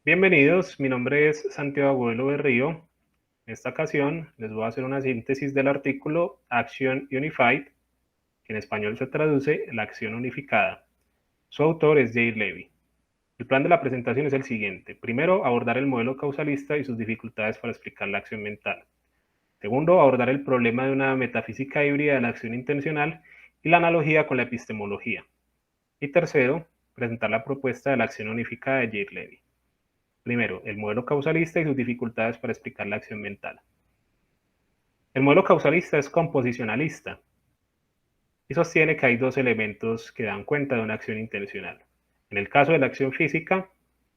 Bienvenidos, mi nombre es Santiago Abuelo Berrío. En esta ocasión les voy a hacer una síntesis del artículo Action Unified, que en español se traduce la acción unificada. Su autor es Jair Levy. El plan de la presentación es el siguiente. Primero, abordar el modelo causalista y sus dificultades para explicar la acción mental. Segundo, abordar el problema de una metafísica híbrida de la acción intencional y la analogía con la epistemología. Y tercero, presentar la propuesta de la acción unificada de Jair Levy. Primero, el modelo causalista y sus dificultades para explicar la acción mental. El modelo causalista es composicionalista y sostiene que hay dos elementos que dan cuenta de una acción intencional. En el caso de la acción física,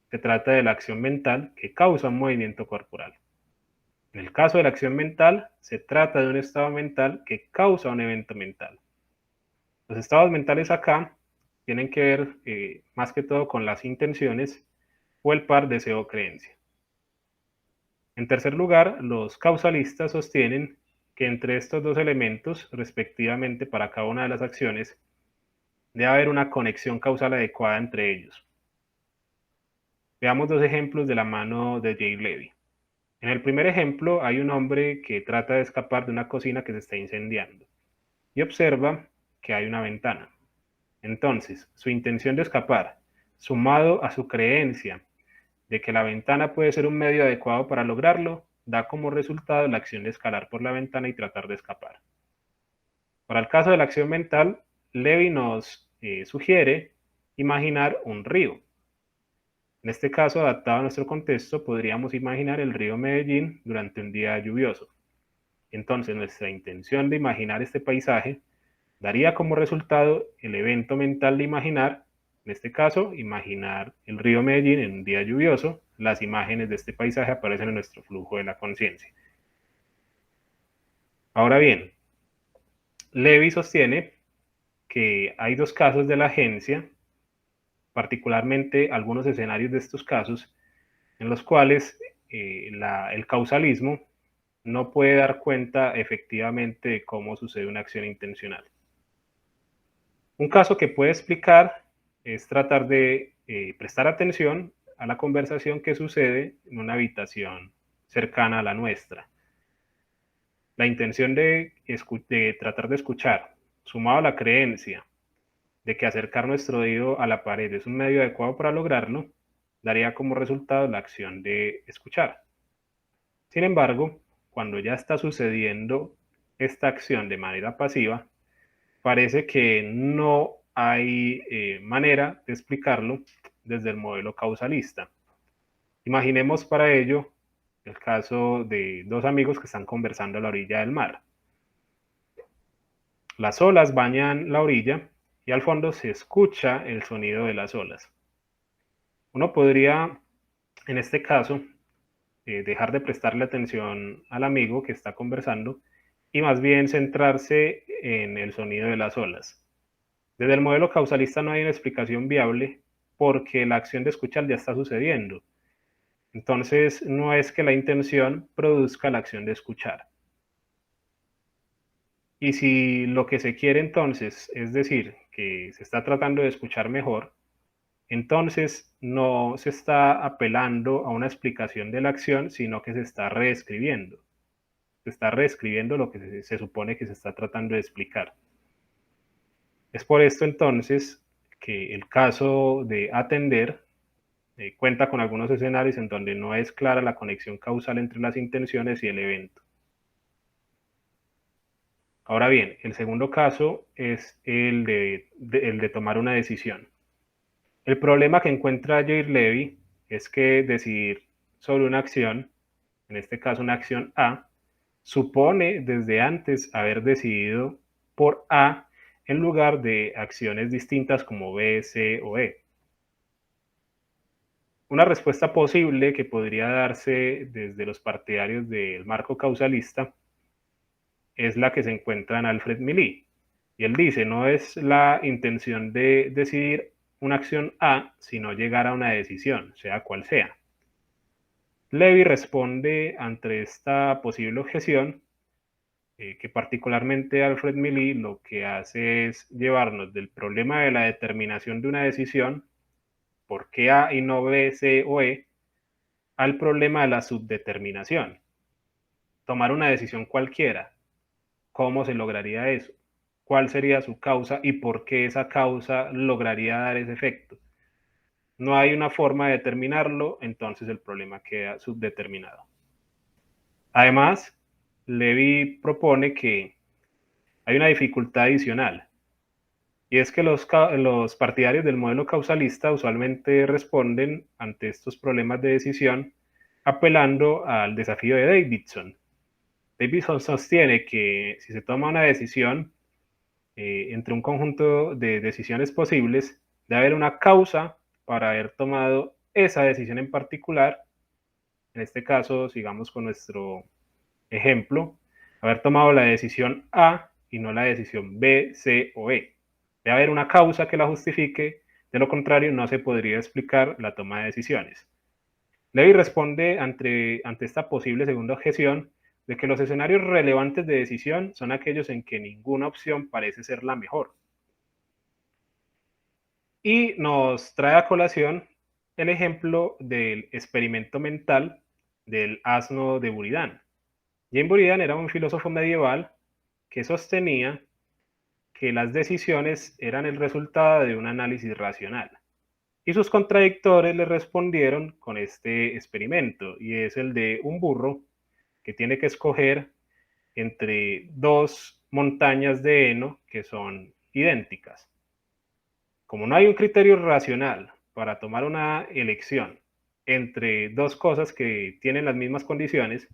se trata de la acción mental que causa un movimiento corporal. En el caso de la acción mental, se trata de un estado mental que causa un evento mental. Los estados mentales acá tienen que ver más que todo con las intenciones o el par deseo-creencia. En tercer lugar, los causalistas sostienen que entre estos dos elementos, respectivamente para cada una de las acciones, debe haber una conexión causal adecuada entre ellos. Veamos dos ejemplos de la mano de Jay Levy. En el primer ejemplo hay un hombre que trata de escapar de una cocina que se está incendiando y observa que hay una ventana. Entonces, su intención de escapar, sumado a su creencia de que la ventana puede ser un medio adecuado para lograrlo, da como resultado la acción de escalar por la ventana y tratar de escapar. Para el caso de la acción mental, Levy nos sugiere imaginar un río. En este caso, adaptado a nuestro contexto, podríamos imaginar el río Medellín durante un día lluvioso. Entonces, nuestra intención de imaginar este paisaje daría como resultado el evento mental de imaginar, en este caso, imaginar el río Medellín en un día lluvioso. Las imágenes de este paisaje aparecen en nuestro flujo de la conciencia. Ahora bien, Levy sostiene que hay dos casos de la agencia, particularmente algunos escenarios de estos casos, en los cuales el causalismo no puede dar cuenta efectivamente de cómo sucede una acción intencional. Un caso que puede explicar es tratar de prestar atención a la conversación que sucede en una habitación cercana a la nuestra. La intención de tratar de escuchar, sumado a la creencia de que acercar nuestro oído a la pared es un medio adecuado para lograrlo, daría como resultado la acción de escuchar. Sin embargo, cuando ya está sucediendo esta acción de manera pasiva, parece que no hay manera de explicarlo desde el modelo causalista. Imaginemos para ello el caso de dos amigos que están conversando a la orilla del mar. Las olas bañan la orilla y al fondo se escucha el sonido de las olas. Uno podría, en este caso, dejar de prestarle atención al amigo que está conversando y más bien centrarse en el sonido de las olas. Desde el modelo causalista no hay una explicación viable porque la acción de escuchar ya está sucediendo. Entonces, no es que la intención produzca la acción de escuchar. Y si lo que se quiere entonces es decir que se está tratando de escuchar mejor, entonces no se está apelando a una explicación de la acción, sino que se está reescribiendo. Se está reescribiendo lo que se supone que se está tratando de explicar. Es por esto entonces que el caso de atender cuenta con algunos escenarios en donde no es clara la conexión causal entre las intenciones y el evento. Ahora bien, el segundo caso es el de tomar una decisión. El problema que encuentra Jair Levy es que decidir sobre una acción, en este caso una acción A, supone desde antes haber decidido por A en lugar de acciones distintas como B, C o E. Una respuesta posible que podría darse desde los partidarios del marco causalista es la que se encuentra en Alfred Milly. Y él dice, no es la intención de decidir una acción A, sino llegar a una decisión, sea cual sea. Levy responde ante esta posible objeción que particularmente Alfred Milly lo que hace es llevarnos del problema de la determinación de una decisión, por qué A y no B, C o E, al problema de la subdeterminación. Tomar una decisión cualquiera. ¿Cómo se lograría eso? ¿Cuál sería su causa y por qué esa causa lograría dar ese efecto? No hay una forma de determinarlo, entonces el problema queda subdeterminado. Además, Levy propone que hay una dificultad adicional, y es que los partidarios del modelo causalista usualmente responden ante estos problemas de decisión apelando al desafío de Davidson. Davidson sostiene que si se toma una decisión entre un conjunto de decisiones posibles, debe haber una causa para haber tomado esa decisión en particular. En este caso, sigamos con nuestro ejemplo, haber tomado la decisión A y no la decisión B, C o E. Debe haber una causa que la justifique, de lo contrario no se podría explicar la toma de decisiones. Levy responde ante esta posible segunda objeción de que los escenarios relevantes de decisión son aquellos en que ninguna opción parece ser la mejor. Y nos trae a colación el ejemplo del experimento mental del asno de Buridan. Jane Buridan era un filósofo medieval que sostenía que las decisiones eran el resultado de un análisis racional. Y sus contradictores le respondieron con este experimento, y es el de un burro que tiene que escoger entre dos montañas de heno que son idénticas. Como no hay un criterio racional para tomar una elección entre dos cosas que tienen las mismas condiciones,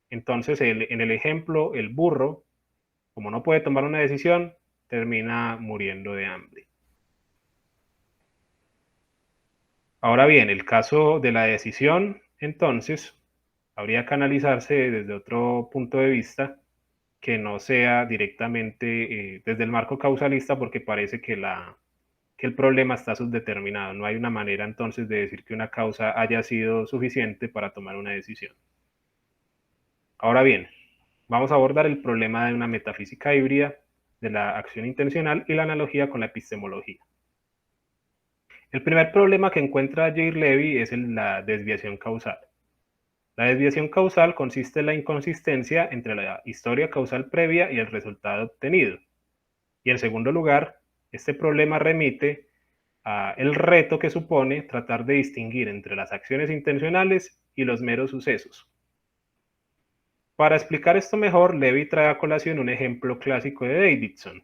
entonces en el ejemplo, el burro, como no puede tomar una decisión, termina muriendo de hambre. Ahora bien, el caso de la decisión, entonces, habría que analizarse desde otro punto de vista que no sea directamente desde el marco causalista, porque parece que el problema está subdeterminado. No hay una manera entonces de decir que una causa haya sido suficiente para tomar una decisión. Ahora bien, vamos a abordar el problema de una metafísica híbrida, de la acción intencional y la analogía con la epistemología. El primer problema que encuentra Jair Levy es la desviación causal. La desviación causal consiste en la inconsistencia entre la historia causal previa y el resultado obtenido. Y en segundo lugar, este problema remite a el reto que supone tratar de distinguir entre las acciones intencionales y los meros sucesos. Para explicar esto mejor, Levy trae a colación un ejemplo clásico de Davidson,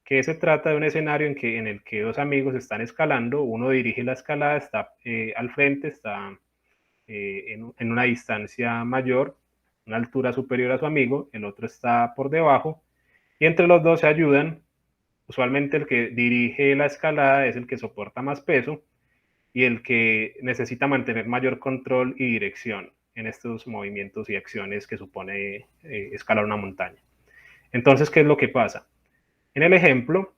que se trata de un escenario en el que dos amigos están escalando, uno dirige la escalada, está al frente, está en una distancia mayor, una altura superior a su amigo, el otro está por debajo, y entre los dos se ayudan. Usualmente el que dirige la escalada es el que soporta más peso y el que necesita mantener mayor control y dirección en estos movimientos y acciones que supone escalar una montaña. Entonces, ¿qué es lo que pasa? En el ejemplo,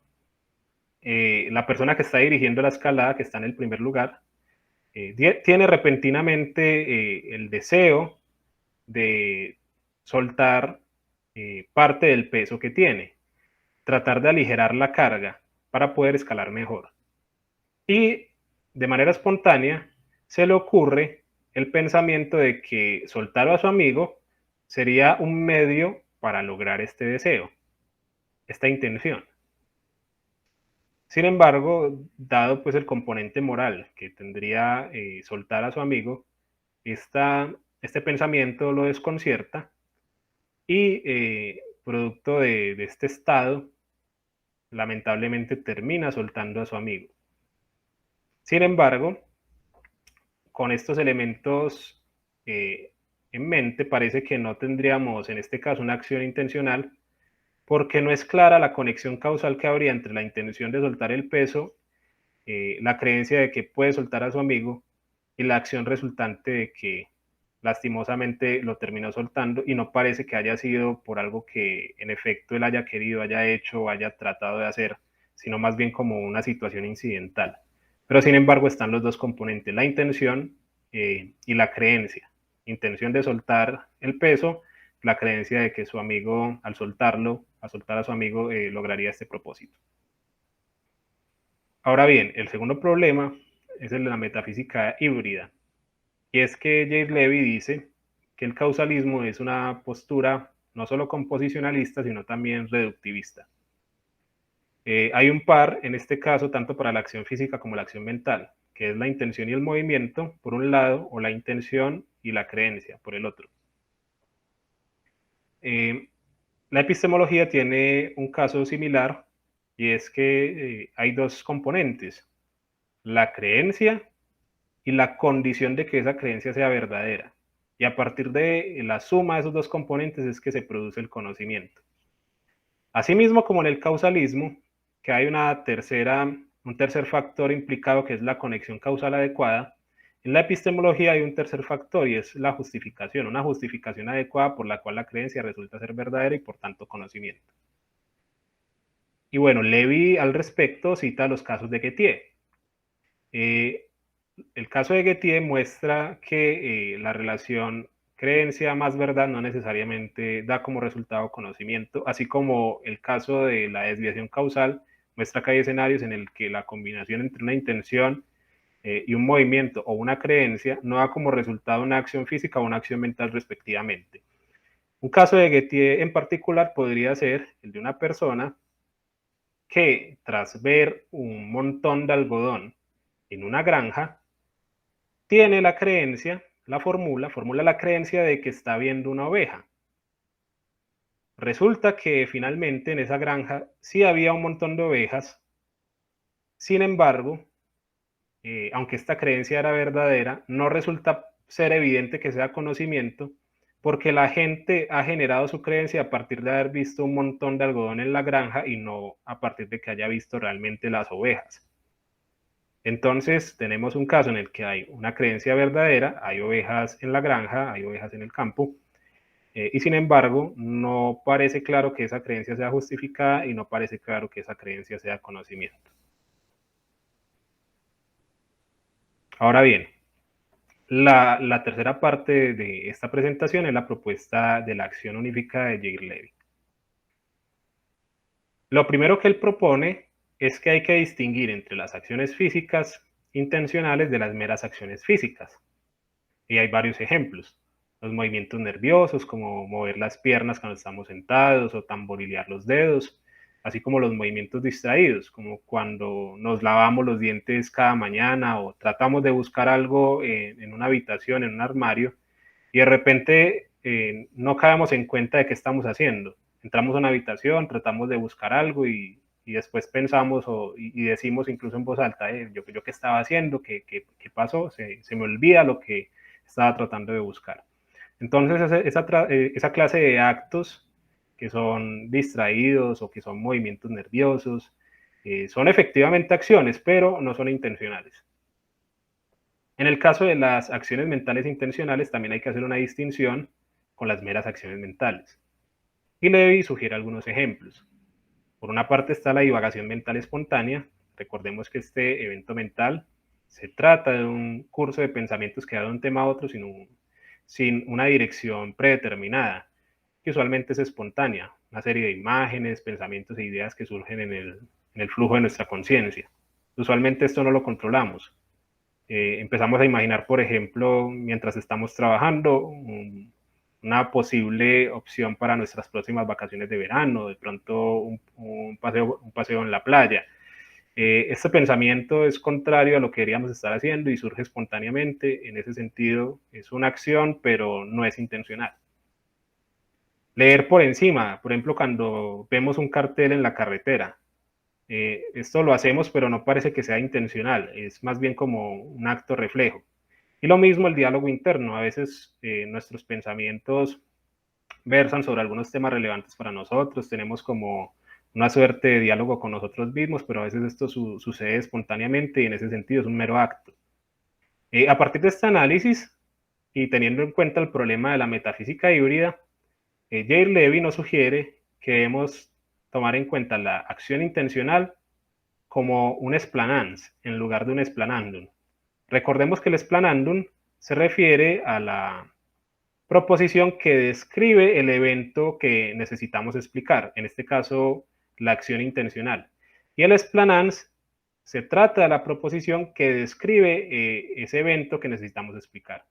la persona que está dirigiendo la escalada, que está en el primer lugar, tiene repentinamente el deseo de soltar parte del peso que tiene, tratar de aligerar la carga para poder escalar mejor. Y de manera espontánea se le ocurre el pensamiento de que soltar a su amigo sería un medio para lograr este deseo, esta intención. Sin embargo, dado pues el componente moral que tendría soltar a su amigo, este pensamiento lo desconcierta y producto de este estado, lamentablemente termina soltando a su amigo. Sin embargo, con estos elementos en mente, parece que no tendríamos en este caso una acción intencional, porque no es clara la conexión causal que habría entre la intención de soltar el peso, la creencia de que puede soltar a su amigo y la acción resultante de que lastimosamente lo terminó soltando, y no parece que haya sido por algo que en efecto él haya querido, haya hecho o haya tratado de hacer, sino más bien como una situación incidental. Pero sin embargo están los dos componentes, la intención y la creencia. Intención de soltar el peso, la creencia de que su amigo, al soltarlo, a soltar a su amigo, lograría este propósito. Ahora bien, el segundo problema es el de la metafísica híbrida. y es que James Levy dice que el causalismo es una postura no solo composicionalista, sino también reductivista. Hay un par, en este caso, tanto para la acción física como la acción mental, que es la intención y el movimiento, por un lado, o la intención y la creencia, por el otro. La epistemología tiene un caso similar, y es que hay dos componentes, la creencia y la condición de que esa creencia sea verdadera. Y a partir de la suma de esos dos componentes es que se produce el conocimiento. Asimismo, como en el causalismo, que hay un tercer factor implicado que es la conexión causal adecuada, en la epistemología hay un tercer factor y es la justificación, una justificación adecuada por la cual la creencia resulta ser verdadera y por tanto conocimiento. Y bueno, Levy al respecto cita los casos de Gettier. El caso de Gettier muestra que la relación creencia más verdad no necesariamente da como resultado conocimiento, así como el caso de la desviación causal muestra que hay escenarios en el que la combinación entre una intención y un movimiento o una creencia no da como resultado una acción física o una acción mental respectivamente. Un caso de Gettier en particular podría ser el de una persona que tras ver un montón de algodón en una granja, tiene la creencia, formula la creencia de que está viendo una oveja. Resulta que finalmente en esa granja sí había un montón de ovejas, sin embargo, aunque esta creencia era verdadera, no resulta ser evidente que sea conocimiento, porque la gente ha generado su creencia a partir de haber visto un montón de algodón en la granja y no a partir de que haya visto realmente las ovejas. Entonces tenemos un caso en el que hay una creencia verdadera, hay ovejas en la granja, hay ovejas en el campo, y sin embargo no parece claro que esa creencia sea justificada y no parece claro que esa creencia sea conocimiento. Ahora bien, la tercera parte de esta presentación es la propuesta de la acción unificada de Jair Levy. Lo primero que él propone es que hay que distinguir entre las acciones físicas intencionales de las meras acciones físicas. Y hay varios ejemplos. Los movimientos nerviosos, como mover las piernas cuando estamos sentados o tamborilear los dedos, así como los movimientos distraídos, como cuando nos lavamos los dientes cada mañana o tratamos de buscar algo en una habitación, en un armario, y de repente no caemos en cuenta de qué estamos haciendo. Entramos a una habitación, tratamos de buscar algo y después pensamos y decimos incluso en voz alta, yo qué estaba haciendo, qué pasó, se me olvida lo que estaba tratando de buscar. Entonces esa clase de actos que son distraídos o que son movimientos nerviosos, son efectivamente acciones, pero no son intencionales. En el caso de las acciones mentales intencionales, también hay que hacer una distinción con las meras acciones mentales. Y Levy sugiere algunos ejemplos. Por una parte está la divagación mental espontánea. Recordemos que este evento mental se trata de un curso de pensamientos que va de un tema a otro sin una dirección predeterminada, que usualmente es espontánea, una serie de imágenes, pensamientos e ideas que surgen en el flujo de nuestra conciencia. Usualmente esto no lo controlamos. Empezamos a imaginar, por ejemplo, mientras estamos trabajando, una posible opción para nuestras próximas vacaciones de verano, de pronto un paseo en la playa. Este pensamiento es contrario a lo que deberíamos estar haciendo y surge espontáneamente. En ese sentido, es una acción, pero no es intencional. Leer por encima, por ejemplo, cuando vemos un cartel en la carretera. Esto lo hacemos, pero no parece que sea intencional, es más bien como un acto reflejo. Y lo mismo el diálogo interno, a veces nuestros pensamientos versan sobre algunos temas relevantes para nosotros, tenemos como una suerte de diálogo con nosotros mismos, pero a veces esto sucede espontáneamente y en ese sentido es un mero acto. A partir de este análisis y teniendo en cuenta el problema de la metafísica híbrida, Jair Levy nos sugiere que debemos tomar en cuenta la acción intencional como un explanans en lugar de un explanandum. Recordemos que el explanandum se refiere a la proposición que describe el evento que necesitamos explicar, en este caso la acción intencional. Y el explanans se trata de la proposición que describe ese evento que necesitamos explicar.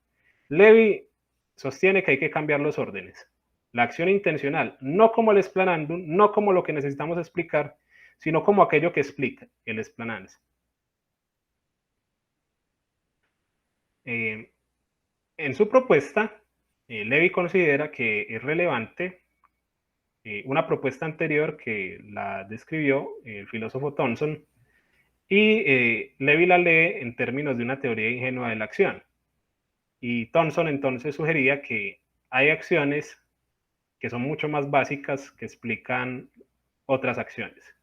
Levy sostiene que hay que cambiar los órdenes. La acción intencional, no como el explanandum, no como lo que necesitamos explicar, sino como aquello que explica el explanans. En su propuesta, Levy considera que es relevante una propuesta anterior que la describió el filósofo Thomson, y Levy la lee en términos de una teoría ingenua de la acción. Y Thomson entonces sugería que hay acciones que son mucho más básicas que explican otras acciones.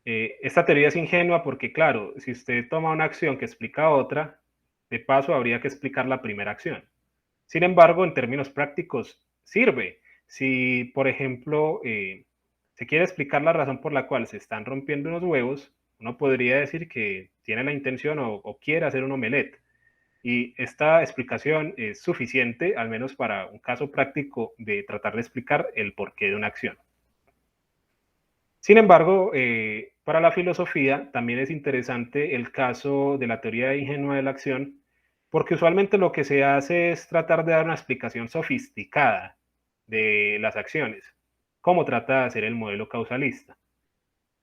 Esta teoría es ingenua porque, claro, si usted toma una acción que explica otra, de paso habría que explicar la primera acción. Sin embargo, en términos prácticos, sirve. Si, por ejemplo, se quiere explicar la razón por la cual se están rompiendo unos huevos, uno podría decir que tiene la intención o quiere hacer un omelette. Y esta explicación es suficiente, al menos para un caso práctico, de tratar de explicar el porqué de una acción. Sin embargo, para la filosofía también es interesante el caso de la teoría ingenua de la acción, porque usualmente lo que se hace es tratar de dar una explicación sofisticada de las acciones, como trata de hacer el modelo causalista.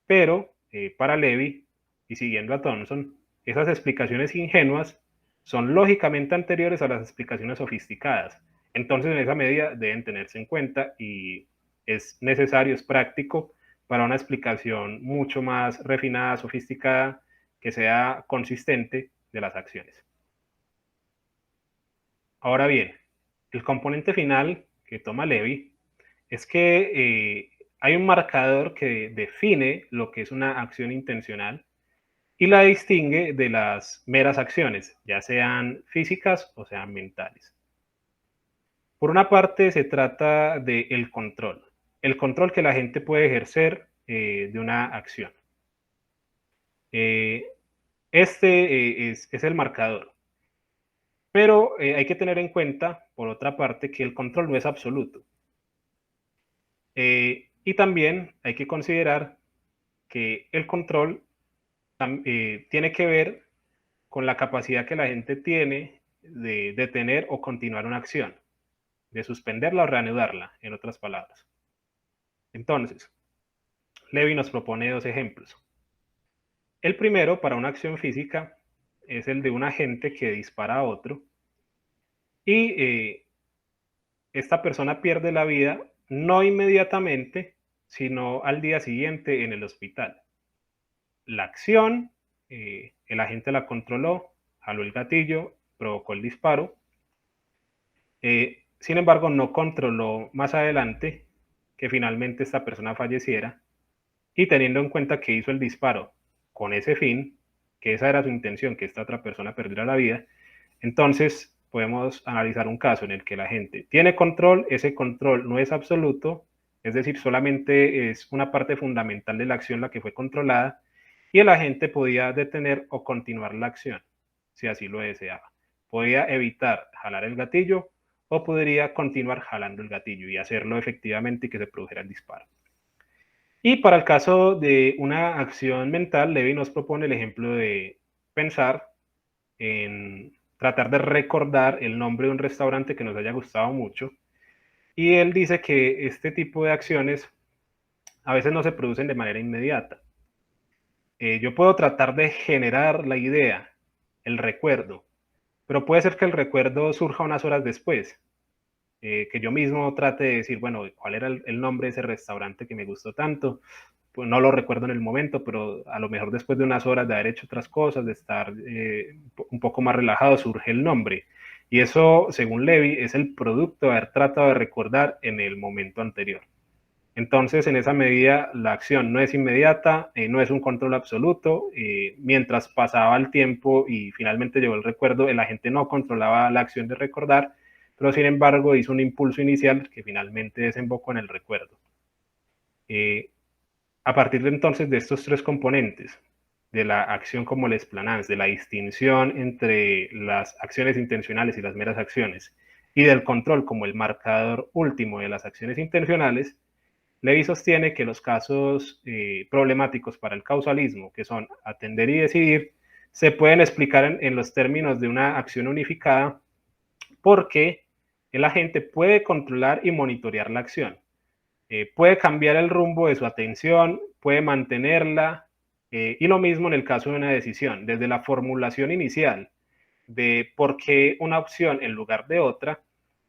Pero para Levy, y siguiendo a Thomson, esas explicaciones ingenuas son lógicamente anteriores a las explicaciones sofisticadas. Entonces, en esa medida deben tenerse en cuenta y es necesario, es práctico para una explicación mucho más refinada, sofisticada, que sea consistente de las acciones. Ahora bien, el componente final que toma Levy es que hay un marcador que define lo que es una acción intencional y la distingue de las meras acciones, ya sean físicas o sean mentales. Por una parte, se trata del control, el control que la gente puede ejercer de una acción. Eh, es el marcador. Pero hay que tener en cuenta, por otra parte, que el control no es absoluto. Y también hay que considerar que el control tiene que ver con la capacidad que la gente tiene de detener o continuar una acción, de suspenderla o reanudarla, en otras palabras. Entonces, Levy nos propone dos ejemplos. El primero, para una acción física, es el de un agente que dispara a otro y esta persona pierde la vida no inmediatamente, sino al día siguiente en el hospital. La acción, el agente la controló, jaló el gatillo, provocó el disparo. Sin embargo, no controló más adelante que finalmente esta persona falleciera, y teniendo en cuenta que hizo el disparo con ese fin, que esa era su intención, que esta otra persona perdiera la vida, entonces podemos analizar un caso en el que la gente tiene control, ese control no es absoluto, es decir, solamente es una parte fundamental de la acción la que fue controlada, y el agente podía detener o continuar la acción, si así lo deseaba. Podía evitar jalar el gatillo o podría continuar jalando el gatillo y hacerlo efectivamente y que se produjera el disparo. Y para el caso de una acción mental, Levy nos propone el ejemplo de pensar en tratar de recordar el nombre de un restaurante que nos haya gustado mucho. Y él dice que este tipo de acciones a veces no se producen de manera inmediata. Yo puedo tratar de generar la idea, el recuerdo, pero puede ser que el recuerdo surja unas horas después. Que yo mismo trate de decir, bueno, ¿cuál era el nombre de ese restaurante que me gustó tanto? Pues no lo recuerdo en el momento, pero a lo mejor después de unas horas de haber hecho otras cosas, de estar un poco más relajado, surge el nombre. Y eso, según Levy, es el producto de haber tratado de recordar en el momento anterior. Entonces, en esa medida, la acción no es inmediata, no es un control absoluto. Mientras pasaba el tiempo y finalmente llegó el recuerdo, el agente no controlaba la acción de recordar, pero sin embargo hizo un impulso inicial que finalmente desembocó en el recuerdo. A partir de entonces de estos tres componentes, de la acción como el explanans, de la distinción entre las acciones intencionales y las meras acciones, y del control como el marcador último de las acciones intencionales, Levy sostiene que los casos problemáticos para el causalismo, que son atender y decidir, se pueden explicar en los términos de una acción unificada porque el agente puede controlar y monitorear la acción. Puede cambiar el rumbo de su atención, puede mantenerla, y lo mismo en el caso de una decisión, desde la formulación inicial de por qué una opción en lugar de otra,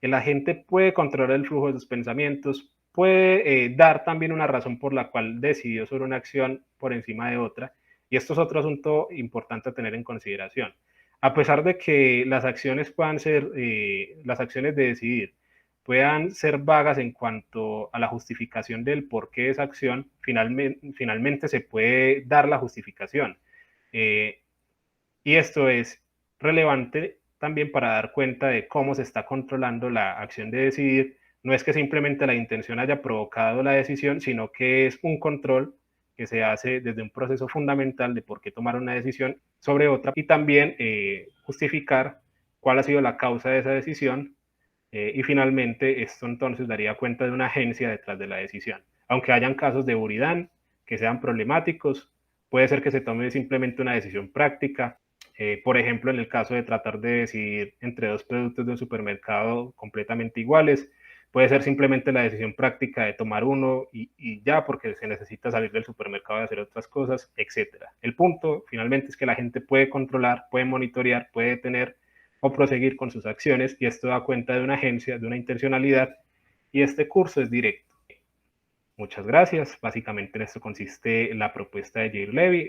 el agente puede controlar el flujo de sus pensamientos, puede dar también una razón por la cual decidió sobre una acción por encima de otra, y esto es otro asunto importante a tener en consideración. A pesar de que las acciones puedan ser, las acciones de decidir, puedan ser vagas en cuanto a la justificación del por qué esa acción, finalmente se puede dar la justificación. Eh, y esto es relevante también para dar cuenta de cómo se está controlando la acción de decidir. No es que simplemente la intención haya provocado la decisión, sino que es un control que se hace desde un proceso fundamental de por qué tomar una decisión sobre otra y también justificar cuál ha sido la causa de esa decisión. Y finalmente esto entonces daría cuenta de una agencia detrás de la decisión. Aunque hayan casos de Buridan que sean problemáticos, puede ser que se tome simplemente una decisión práctica. Por ejemplo, en el caso de tratar de decidir entre dos productos de un supermercado completamente iguales, puede ser simplemente la decisión práctica de tomar uno y ya porque se necesita salir del supermercado y hacer otras cosas, etc. El punto finalmente es que la gente puede controlar, puede monitorear, puede tener o proseguir con sus acciones, y esto da cuenta de una agencia, de una intencionalidad, y este curso es directo. Muchas gracias. Básicamente en esto consiste la propuesta de Jair Levy.